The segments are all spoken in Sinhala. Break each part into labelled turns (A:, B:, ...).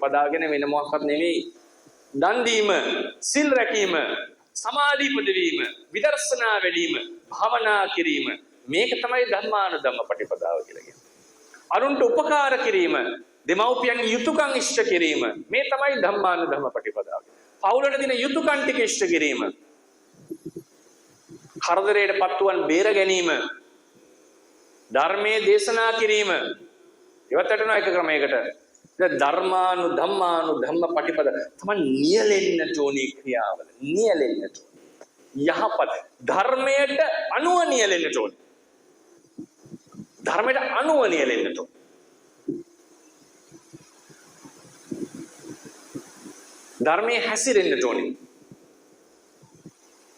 A: ප්‍රතිපදාගෙන වෙන මොකක්වත් නෙවෙයි. දන් දීම, සිල් රැකීම, සමාධි උපදවීම, විදර්ශනා වැඩිම, භාවනා කිරීම මේක තමයි ධර්මානුධම්ම ප්‍රතිපදාව කියලා කියන්නේ. අනුන්ට උපකාර කිරීම, දෙමව්පියන්ගේ යුතුයකම් ඉෂ්ට කිරීම මේ තමයි ධම්මානුධම්ම ප්‍රතිපදාව. පවුලට දින යුතුයකම් ටික ඉෂ්ට කිරීම, කරදරයට පත්තුවන් බේර ගැනීම, ධර්මයේ දේශනා කිරීම ඉවත් වෙනවා එක ක්‍රමයකට. ධර්මානුධම්ම ප්‍රතිපද තමයි නියැලෙන්න ඕනේ ක්‍රියාවල. නියැලෙන්න ඕනේ. යහපත් ධර්මයට අනුව නියැලෙන්න ඕනේ. ධර්මයට අනුව නියැලෙන්න ඕනේ. ධර්මයේ හැසිරෙන්න ඕනේ.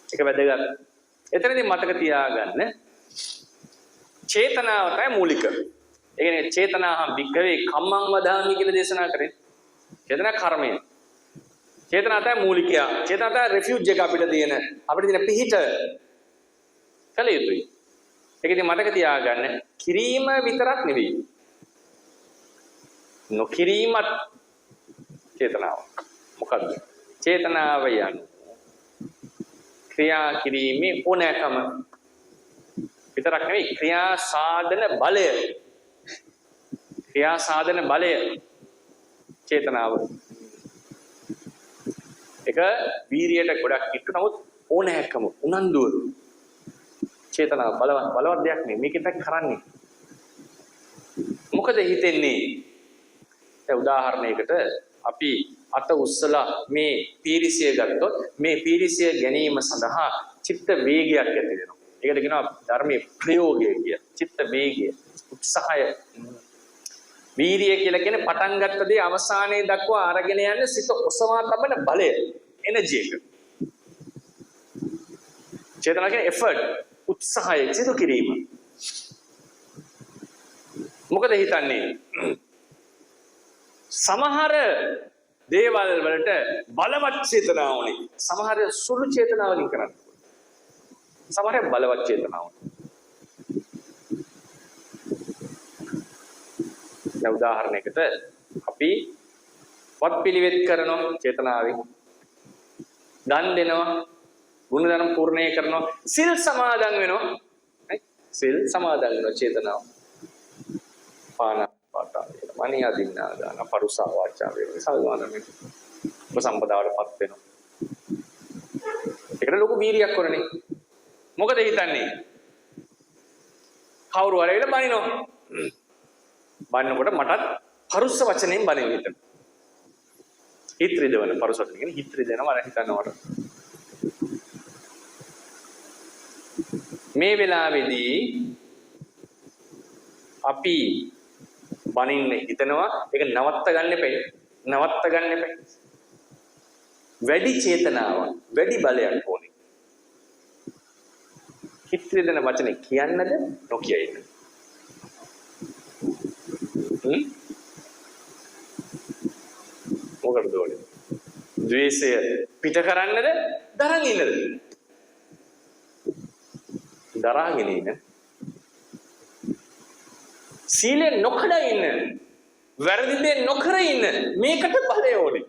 A: ඒක වැදගත්. එතනදී මතක තියාගන්න චේතනාව තමයි මූලික. ඒ කියන්නේ චේතනාහම් වික්කවේ කම්මං වදාමි කියලා දේශනා කරේ. චේතනා කර්මය. චේතනාව තමයි මූලිකය. චේතනාව තමයි රිෆියුජ් එක අපිට තියෙන පිහිට කළ යුතුයි. ඒක ඉතින් මතක තියාගන්න කිරීම විතරක් නෙවෙයි. නොකිරීමත් චේතනාව. මොකද්ද? චේතනාව යන්නේ ක්‍රියා කිරීමේ ඕනෑකම විතරක් නෙවෙයි ක්‍රියා සාධන බලය. ක්‍රියා සාධන බලය චේතනාව. ඒක වීරියට ගොඩක් කිට්ටු නමුත් ඕනෑකම උනන්දුව චේතනාව බලවත් දෙයක් නෙවෙයි. මේකෙන් තමයි කරන්නේ. මොකද හිතෙන්නේ? දැන් උදාහරණයකට අපි අත උස්සලා මේ පීරිසිය ගත්තොත් මේ පීරිසිය ගැනීම සඳහා චිත්ත වේගයක් ඇති වෙනවා. ඒකට කියනවා ධර්මයේ ප්‍රයෝගය කිය. චිත්ත වේගය, උත්සාහය. වීරිය කියලා කියන්නේ පටන් ගත්ත දේ අවසානයේ දක්වා අරගෙන යන සිත ඔසවා තබන බලය, එනර්ජි එක. චේතනා කියන්නේ effort, උත්සාහය, සිදු කිරීම. මොකද හිතන්නේ? සමහර දේවල් වලට බලවත් චේතනාව ඕනේ. සමහර සුළු චේතනාවකින් කරන්න. සමහර බලවත් චේතනාව. දැන් උදාහරණයකට අපි වත්පිළිවෙත් කරනවා චේතනාවෙන්. දන් දෙනවා, ගුණධර්ම පූර්ණේ කරනවා, සිල් සමාදන් වෙනවා. සිල් සමාදන් වෙනවා චේතනාව. පාන පාඨ මනිය දින්නා දාන පරුසා වාචා වේරේ සල්වාන මේ උපසම්පදාවටපත් වෙනවා. ඒකට ලොකු වීරියක් කරන්නේ. මොකද හිතන්නේ? කවුරු හරි ඇවිල්ලා බනිනවා. බන්නකොට මටත් පරුස්ස වචනෙන් බනින්න හිතෙනවා. හිත රිදවන පරුස්ස වචන කියන්නේ හිත රිදෙනවා මම හිතනවට. මේ වෙලාවේදී අපි බනින්න හිතනවා ඒක නවත්ත ගන්න එපා. නවත්ත ගන්න එපා. වැඩි චේතනාවක්, වැඩි බලයක් ඕනේ. හිත රිදෙන වචනේ කියන්නද නොකිය ඉන්න. මොකටද ඕනේ? ද්වේෂය පිට කරන්නද දරන් ඉන්නද? දරාගෙන ඉන්න. සීලෙ නොකඩ ඉන්න. වැරදි දේ නොකර ඉන්න. මේකට බලය ඕනේ.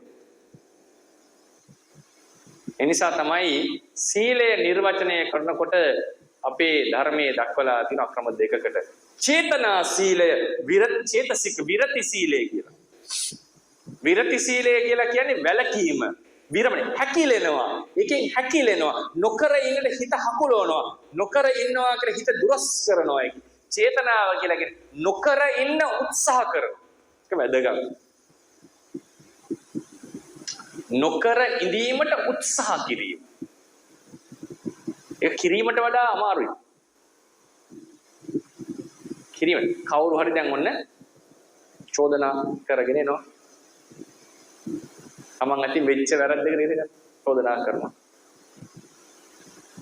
A: එනිසා තමයි සීලය නිර්වචනය කරනකොට අපේ ධර්මයේ දක්වලා තියෙන ක්‍රම දෙකකට චේතනා සීලය චේතසික විරති සීලය කියලා. විරති සීලය කියලා කියන්නේ වැළකීම. විරමණය හැකිලෙනවා. ඒකෙන් හැකිලෙනවා. නොකර ඉන්නට හිත හකුලවනවා. නොකර ඉන්නවා කියලා හිත දුරස් කරනවා. චේතනාව කියලා කියන්නේ නොකර ඉන්න උත්සාහ කරනවා. ඒක වැදගත්. නොකර ඉඳීමට උත්සාහ කිරීම. ඒක කිරීමට වඩා අමාරුයි. කිරීම කවුරු හරි දැන් ඔන්න චෝදනා කරගෙන එනවා. තමන් අතින් වෙච්ච වැරද්දක නේද චෝදනා කරනවා.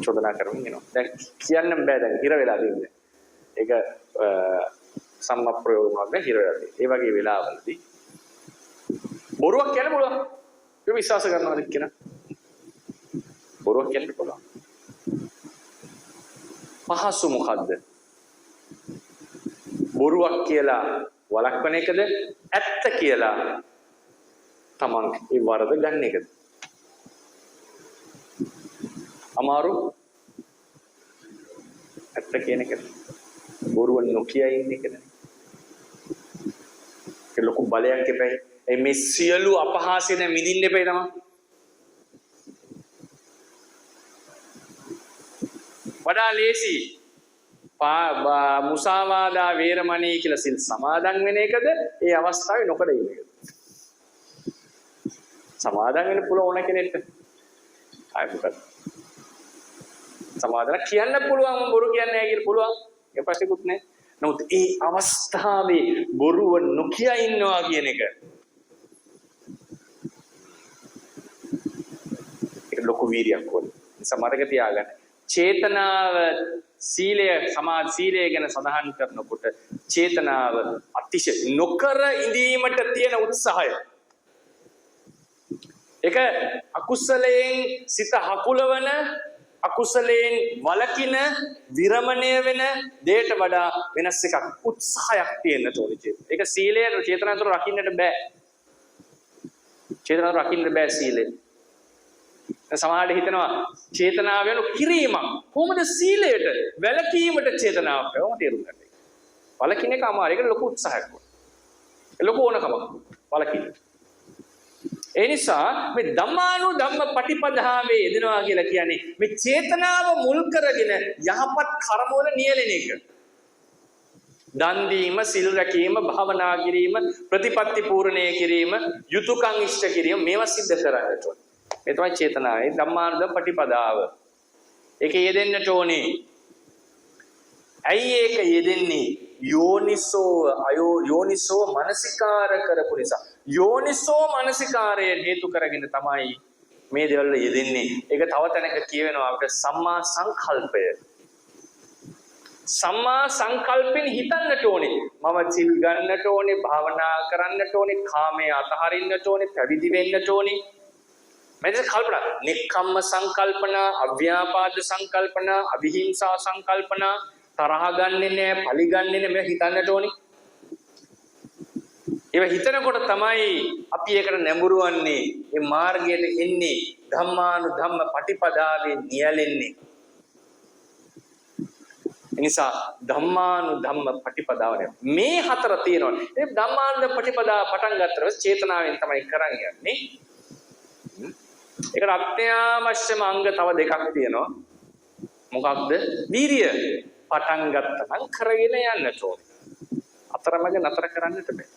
A: චෝදනා කරමින් එනවා. දැන් කියන්න බෑ දැන් හිර වෙලා තියෙන්නේ. ඒක සම්මප්‍රයෝග මාර්ගයෙන් හිර වෙලා තියෙන්නේ. ඒ වගේ වෙලාවලදී බොරුවක් කියන්න පුළුවන්. ඒක විශ්වාස කරනවාද කියන බොරුවක් කියන්න පුළුවන්. පහසු මොකද්ද? බොරුවක් කියලා වළක්වන එකද? ඇත්ත කියලා තමන් ඒ වරද ගන්න එකද? අමාරු ඇත්ත කියන එකද? බොරුව නොකිය ඉන්න එකද? ඒ ලොකු බලයක් එපැයි. මේ සියලු අපහාසයෙන් මිදින්න එපැයි තමයි. වඩා ලේසි මුසාවාදා වේරමණී කියලා සිල් සමාදන් වෙන එකද? ඒ අවස්ථාවේ නොකර ඉන්න එකද? සමාදන් වෙන්න පුළුවන් ඕන කෙනෙක්ට. ආයි මොකද? සමාදන් කියන්න පුළුවන් බොරු කියන්නේ නැහැ කියලා පුළුවන්. ඒ ප්‍රශ්නකුත් නැහැ. නමුත් ඒ අවස්ථාවේ බොරුව නොකිය ඉන්නවා කියන එක ඒක ලොකු වීරියක් ඕනේ. සමහරක තියාගන්න. චේතනාව සීලය සමාධි සීලය ගැන සඳහන් කරනකොට චේතනාව අතිශය නොකර ඉඳීමට තියෙන උත්සාහය. ඒක අකුසලයෙන් සිත හකුලවන අකුසලයෙන් වලකින විරමණය වෙන දෙයට වඩා වෙනස් එකක් උත්සාහයක් තියෙන්න ඕනේ චේතන. ඒක සීලය චේතනාවතර රකින්නට බෑ. චේතනාව රකින්න බෑ සීලය. සමහරවිට හිතනවා චේතනාව වෙන කිරීමක් කොහොමද සීලයට වැළකීමට චේතනාවක් කොහොමද තේරුම් ගන්නේ? වලකින එක අමාරු. ඒකට ලොකු උත්සාහයක් ඕනේ. ලොකු ඕනකමක් වලකින්න. ඒ නිසා මේ ධම්මානුධම්ම පටිපදාවේ යෙදෙනවා කියලා කියන්නේ මේ චේතනාව මුල් කරගෙන යහපත් කර්මවල නියැලෙන එක. දන් දීම, සිල් රැකීම, භාවනා කිරීම, ප්‍රතිපත්ති පූර්ණය කිරීම, යුතුයකම් ඉෂ්ට කිරීම මේවා සිද්ධ කරන්නට ඕනේ. මේ තමයි චේතනාවේ ධම්මානුධම්ම පටිපදාව. ඒකේ යෙදෙන්නට ඕනේ. ඇයි ඒක යෙදෙන්නේ? යෝනිසෝ මනසිකාර කරපු නිසා. යෝනිසෝ මනසිකාරය හේතු කරගෙන තමයි මේ දේවල් යෙදෙන්නේ. ඒක තව තැනක කියවෙනවා අපිට සම්මා සංකල්පය. සම්මා සංකල්පෙන් හිතන්නට ඕනේ. මම සිල් ගන්නට ඕනේ, භාවනා කරන්නට ඕනේ, කාමයේ අතහරින්නට ඕනේ, පැවිදි වෙන්නට ඕනේ. මේ කල්පනා, නික්කම්ම සංකල්පනා, අව්‍යාපාද සංකල්පනා, අවිහිංසා සංකල්පනා, තරහ ගන්නෙ නෑ, පලි ගන්නෙ නෑ, මේ හිතන්නට ඕනේ. ඒව හිතනකොට තමයි අපි ඒකට නැඹුරු වන්නේ, මේ මාර්ගයට එන්නේ, ධම්මානුධම්ම පටිපදාවේ නියැලෙන්නේ. එනිසා ධම්මානුධම්ම පටිපදාව මේ හතර තියෙනවා. මේ ධම්මානුධම්ම පටිපදාව පටන් ගන්නකොට චේතනාවෙන් තමයි කරන් යන්නේ. ඒකට අත්‍යවශ්‍යම අංග තව දෙකක් තියෙනවා. මොකක්ද? වීරිය. පටන් ගත්තා නම් කරගෙන යන්නට ඕනේ. අතරමැද නතර කරන්නට බෑ.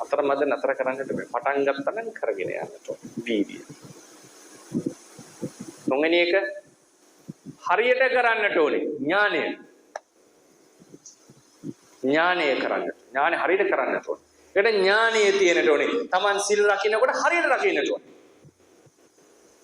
A: අතරමැද නතර කරන්නට බෑ. පටන් ගත්තා නම් කරගෙන යන්නට ඕනේ. වීරිය. තුන්වෙනි එක හරියට කරන්නට ඕනේ. ඥානය. ඥානය කරන්නට. ඥානය හරියට කරන්නට ඕනේ. ඒකට ඥානය තියෙන්නට ඕනේ. Taman සිල් රකින්නකොට හරියට රකින්නට ඕනේ.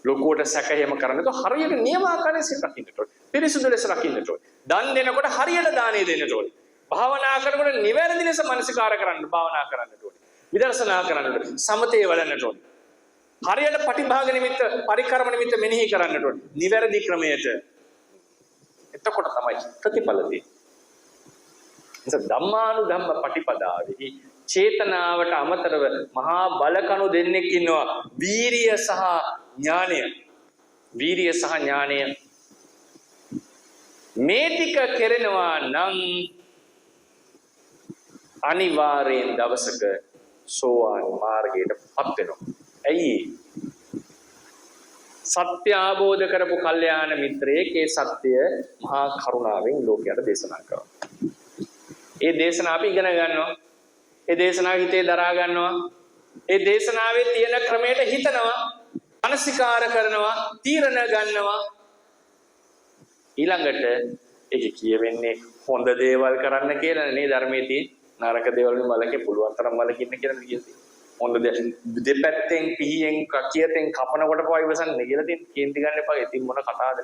A: ලෝකෝට සැකහෙම කරන්නට හරියට නියමාකාරයෙන් සිල් රකින්නට ඕනේ. පිරිසුදු ලෙස රකින්නට ඕනේ. දන් දෙනකොට හරියට දානෙ දෙන්නට ඕනේ. භාවනා කරනකොට නිවැරදි ලෙස මනසිකාර කරන්න භාවනා කරන්නට ඕනේ. විදර්ශනා කරන්නට ඕනේ. සමතේ වඩන්නට ඕනේ. හරියට පටිභාග නිමිත්ත, පරිකර්ම නිමිත්ත මෙනෙහි කරන්නට ඕනේ. නිවැරදි ක්‍රමයට. එතකොට තමයි ප්‍රතිඵල දෙන්නේ. එතන ධම්මානුධම්ම පටිපදාවෙහි චේතනාවට අමතරව මහා බලකණු දෙන්නෙක් ඉන්නවා. වීරිය සහ ඥානය. වීරිය සහ ඥානය මේ ටික කෙරෙනවා නම් අනිවාර්යෙන් දවසක සෝවාන් මාර්ගයට පත් වෙනවා. ඇයි? සත්‍ය අවබෝධ කරපු කල්යාණ මිත්‍රයෙක් ඒ සත්‍ය මහා කරුණාවෙන් ලෝකයට දේශනා කරනවා. ඒ දේශනාව අපි ඉගෙන ගන්නවා. ඒ දේශනාව හිතේ දරා ගන්නවා. ඒ දේශනාවේ තියෙන ක්‍රමයට හිතනවා, මානසිකාර කරනවා, තීරණ ගන්නවා. ඊළඟට ඒක කියවෙන්නේ හොඳ දේවල් කරන්න කියලා නේ ධර්මයේ තියෙන. නරක දේවල් වලින් බලකේ පුළුවන් තරම් බලකින්න කියලා කියනවා. හොඳ දෙපැත්තෙන් පිහියෙන් කකියතෙන් කපනකොට පවා ඉවසන්නේ කියලා තියෙන. කේන්ති ගන්න එපා. ඉතින් මොන කතාවද?